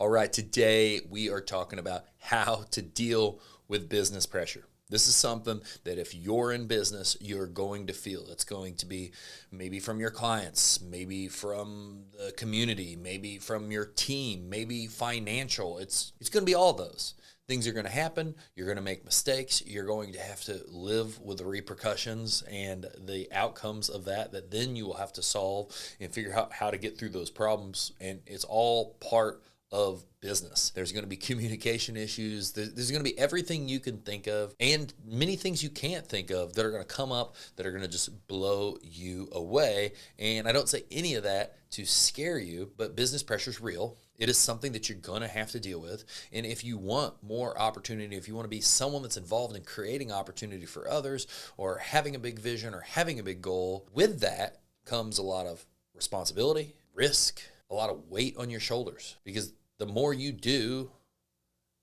All right, today we are talking about how to deal with business pressure. This is something that if you're in business, you're going to feel. It's going to be maybe from your clients, maybe from the community, maybe from your team, maybe financial. It's going to be all those. Things are going to happen. You're going to make mistakes. You're going to have to live with the repercussions and the outcomes of that then you will have to solve and figure out how to get through those problems. And it's all part of business. There's going to be communication issues. There's going to be everything you can think of and many things you can't think of that are going to come up that are going to just blow you away. And I don't say any of that to scare you, but business pressure is real. It is something that you're going to have to deal with. And if you want more opportunity, if you want to be someone that's involved in creating opportunity for others or having a big vision or having a big goal, with that comes a lot of responsibility, risk, a lot of weight on your shoulders, because the more you do,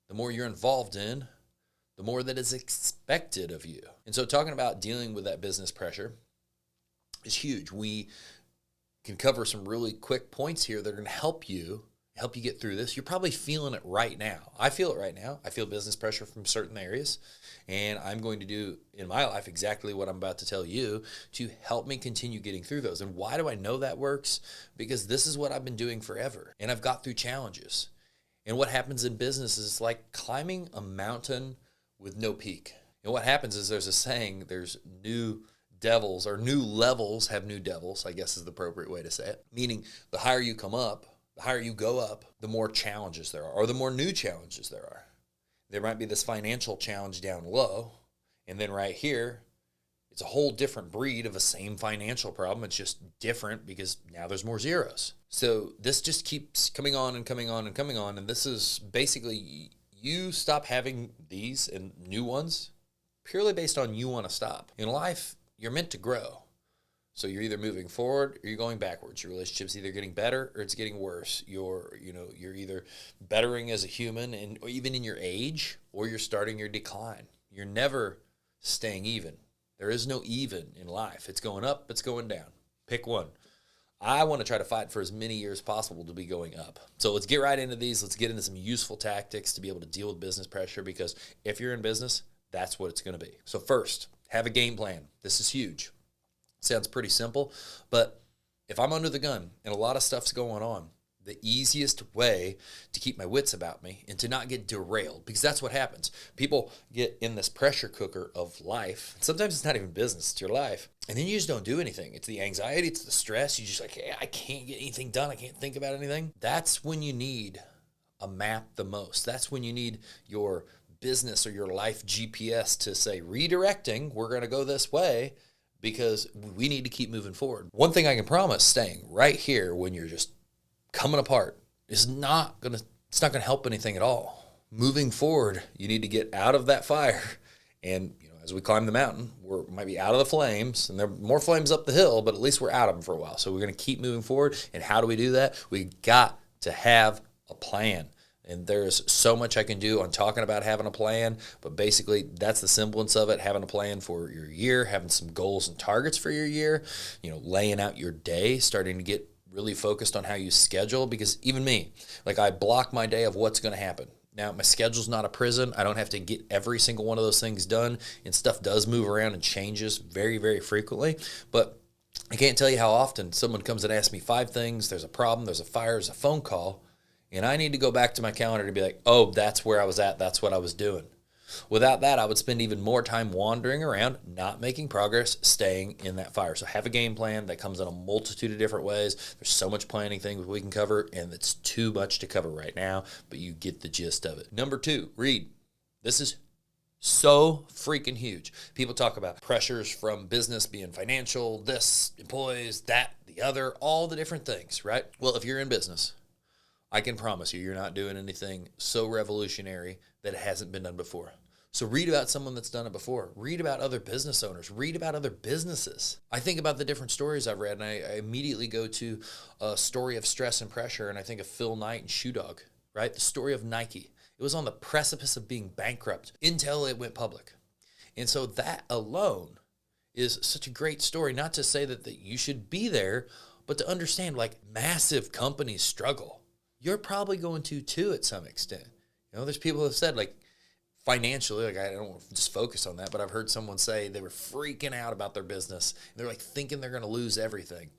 the more you're involved in, the more that is expected of you. And so talking about dealing with that business pressure is huge. We can cover some really quick points here that are going to help you get through this. You're probably feeling it right now. I feel it right now. I feel business pressure from certain areas, and I'm going to do in my life exactly what I'm about to tell you to help me continue getting through those. And why do I know that works? Because this is what I've been doing forever, and I've got through challenges. And what happens in business is like climbing a mountain with no peak. And what happens is there's a saying, there's new devils, or new levels have new devils, I guess is the appropriate way to say it. Meaning the higher you come up, the higher you go up, the more challenges there are, or the more new challenges there are. There might be this financial challenge down low, and then right here, it's a whole different breed of a same financial problem. It's just different because now there's more zeros. So this just keeps coming on and coming on and coming on, and this is basically you stop having these and new ones purely based on you want to stop. In life, you're meant to grow. So you're either moving forward or you're going backwards. Your relationship's either getting better or it's getting worse. You're either bettering as a human and or even in your age, or you're starting your decline. You're never staying even. There is no even in life. It's going up, it's going down. Pick one. I want to try to fight for as many years as possible to be going up. So let's get right into these. Let's get into some useful tactics to be able to deal with business pressure, because if you're in business, that's what it's going to be. So first, have a game plan. This is huge. Sounds pretty simple, but if I'm under the gun and a lot of stuff's going on, the easiest way to keep my wits about me and to not get derailed, because that's what happens. People get in this pressure cooker of life. Sometimes it's not even business, it's your life. And then you just don't do anything. It's the anxiety, it's the stress. You just like, hey, I can't get anything done. I can't think about anything. That's when you need a map the most. That's when you need your business or your life GPS to say, redirecting, we're going to go this way, because we need to keep moving forward. One thing I can promise, staying right here when you're just coming apart it's not going to help anything at all. Moving forward, you need to get out of that fire. And as we climb the mountain, we might be out of the flames, and there are more flames up the hill, but at least we're out of them for a while. So we're going to keep moving forward. And how do we do that? We got to have a plan. And there's so much I can do on talking about having a plan, but basically that's the semblance of it, having a plan for your year, having some goals and targets for your year, laying out your day, starting to get really focused on how you schedule, because even me, like I block my day of what's going to happen. Now, my schedule's not a prison. I don't have to get every single one of those things done, and stuff does move around and changes very, very frequently, but I can't tell you how often someone comes and asks me 5 things, there's a problem, there's a fire, there's a phone call, and I need to go back to my calendar to be like, oh, that's where I was at. That's what I was doing. Without that, I would spend even more time wandering around, not making progress, staying in that fire. So have a game plan that comes in a multitude of different ways. There's so much planning things we can cover, and it's too much to cover right now, but you get the gist of it. Number 2, read. This is so freaking huge. People talk about pressures from business being financial, this, employees, that, the other, all the different things, right? Well, if you're in business, I can promise you're not doing anything so revolutionary that it hasn't been done before. So read about someone that's done it before. Read about other business owners. Read about other businesses. I think about the different stories I've read, and I immediately go to a story of stress and pressure, and I think of Phil Knight and Shoe Dog, right? The story of Nike. It was on the precipice of being bankrupt until it went public. And so that alone is such a great story, not to say that you should be there, but to understand like massive companies struggle. you're probably going to too at some extent. There's people who have said, like, financially, like, I don't just focus on that, but I've heard someone say they were freaking out about their business. They're like thinking they're going to lose everything,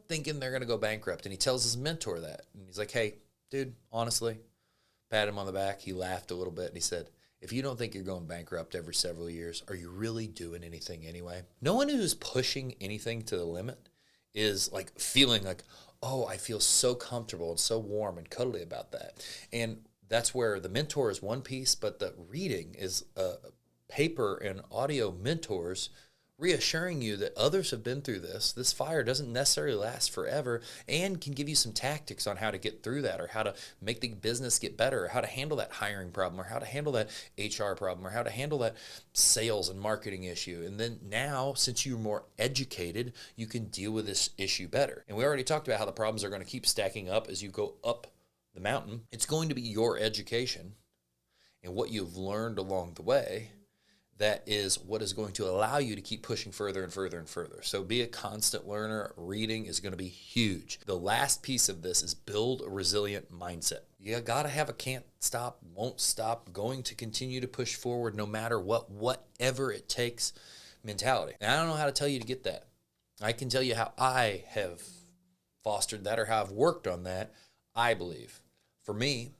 thinking they're going to go bankrupt. And he tells his mentor that. And he's like, hey, dude, honestly, pat him on the back. He laughed a little bit and he said, if you don't think you're going bankrupt every several years, are you really doing anything anyway? No one who's pushing anything to the limit is like feeling like, oh, I feel so comfortable and so warm and cuddly about that. And that's where the mentor is one piece, but the reading is paper and audio mentors reassuring you that others have been through this. This fire doesn't necessarily last forever and can give you some tactics on how to get through that, or how to make the business get better, or how to handle that hiring problem, or how to handle that HR problem, or how to handle that sales and marketing issue. And then now, since you're more educated, you can deal with this issue better. And we already talked about how the problems are going to keep stacking up as you go up the mountain. It's going to be your education and what you've learned along the way that is what is going to allow you to keep pushing further and further and further. So be a constant learner. Reading is going to be huge. The last piece of this is build a resilient mindset. You got to have a can't stop, won't stop, going to continue to push forward no matter what, whatever it takes mentality. And I don't know how to tell you to get that. I can tell you how I have fostered that, or how I've worked on that, I believe. For me,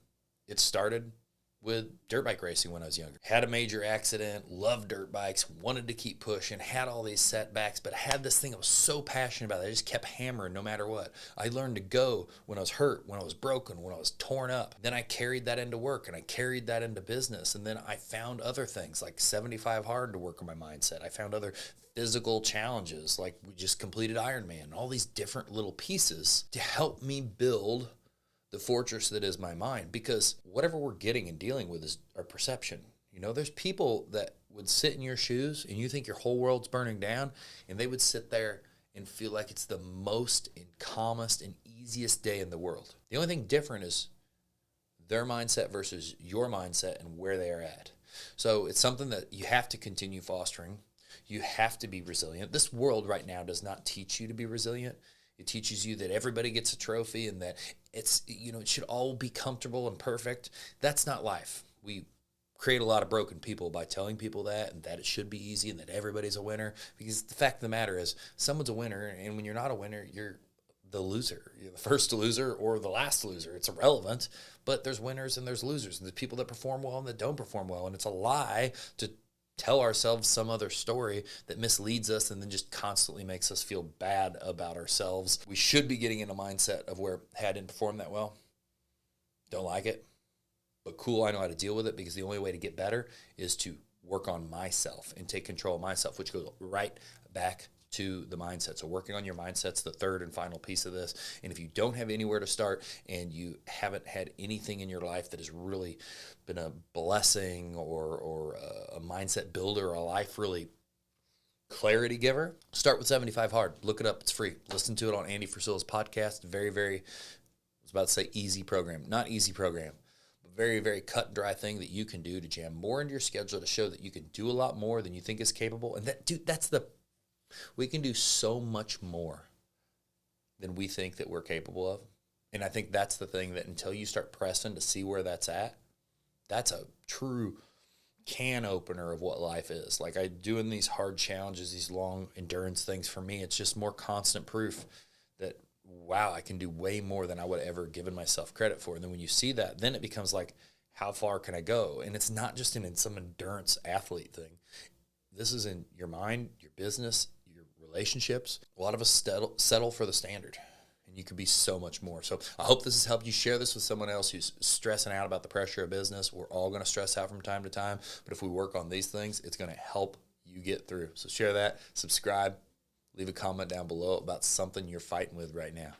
it started with dirt bike racing when I was younger. Had a major accident, loved dirt bikes, wanted to keep pushing, had all these setbacks, but had this thing I was so passionate about. I just kept hammering no matter what. I learned to go when I was hurt, when I was broken, when I was torn up. Then I carried that into work, and I carried that into business. And then I found other things like 75 hard to work on my mindset. I found other physical challenges, like we just completed Ironman, all these different little pieces to help me build the fortress that is my mind. Because whatever we're getting and dealing with is our perception. There's people that would sit in your shoes and you think your whole world's burning down, and they would sit there and feel like it's the most and calmest and easiest day in the world. The only thing different is their mindset versus your mindset and where they are at. So it's something that you have to continue fostering. You have to be resilient. This world right now does not teach you to be resilient. It teaches you that everybody gets a trophy and that it should all be comfortable and perfect. That's not life. We create a lot of broken people by telling people that, and that it should be easy and that everybody's a winner. Because the fact of the matter is, someone's a winner, and when you're not a winner, you're the loser. You're the first loser or the last loser. It's irrelevant, but there's winners and there's losers. And there's people that perform well and that don't perform well. And it's a lie to tell ourselves some other story that misleads us and then just constantly makes us feel bad about ourselves. We should be getting in a mindset of where, hey, I didn't perform that well. Don't like it, but cool, I know how to deal with it, because the only way to get better is to work on myself and take control of myself, which goes right back to the mindset. So working on your mindset's the third and final piece of this. And if you don't have anywhere to start and you haven't had anything in your life that has really been a blessing or a mindset builder or a life really clarity giver, start with 75 hard. Look it up. It's free. Listen to it on Andy Frisella's podcast. Very, very, I was about to say easy program. Not easy program. Very, very cut and dry thing that you can do to jam more into your schedule to show that you can do a lot more than you think is capable. And that, dude, we can do so much more than we think that we're capable of. And I think that's the thing, that until you start pressing to see where that's at, that's a true can opener of what life is. Like, doing these hard challenges, these long endurance things, for me, it's just more constant proof that, wow, I can do way more than I would have ever given myself credit for. And then when you see that, then it becomes like, how far can I go? And it's not just in some endurance athlete thing. This is in your mind, your business, your relationships. A lot of us settle for the standard, and you could be so much more. So I hope this has helped you. Share this with someone else who's stressing out about the pressure of business. We're all going to stress out from time to time, but if we work on these things, it's going to help you get through. So share that, subscribe, leave a comment down below about something you're fighting with right now.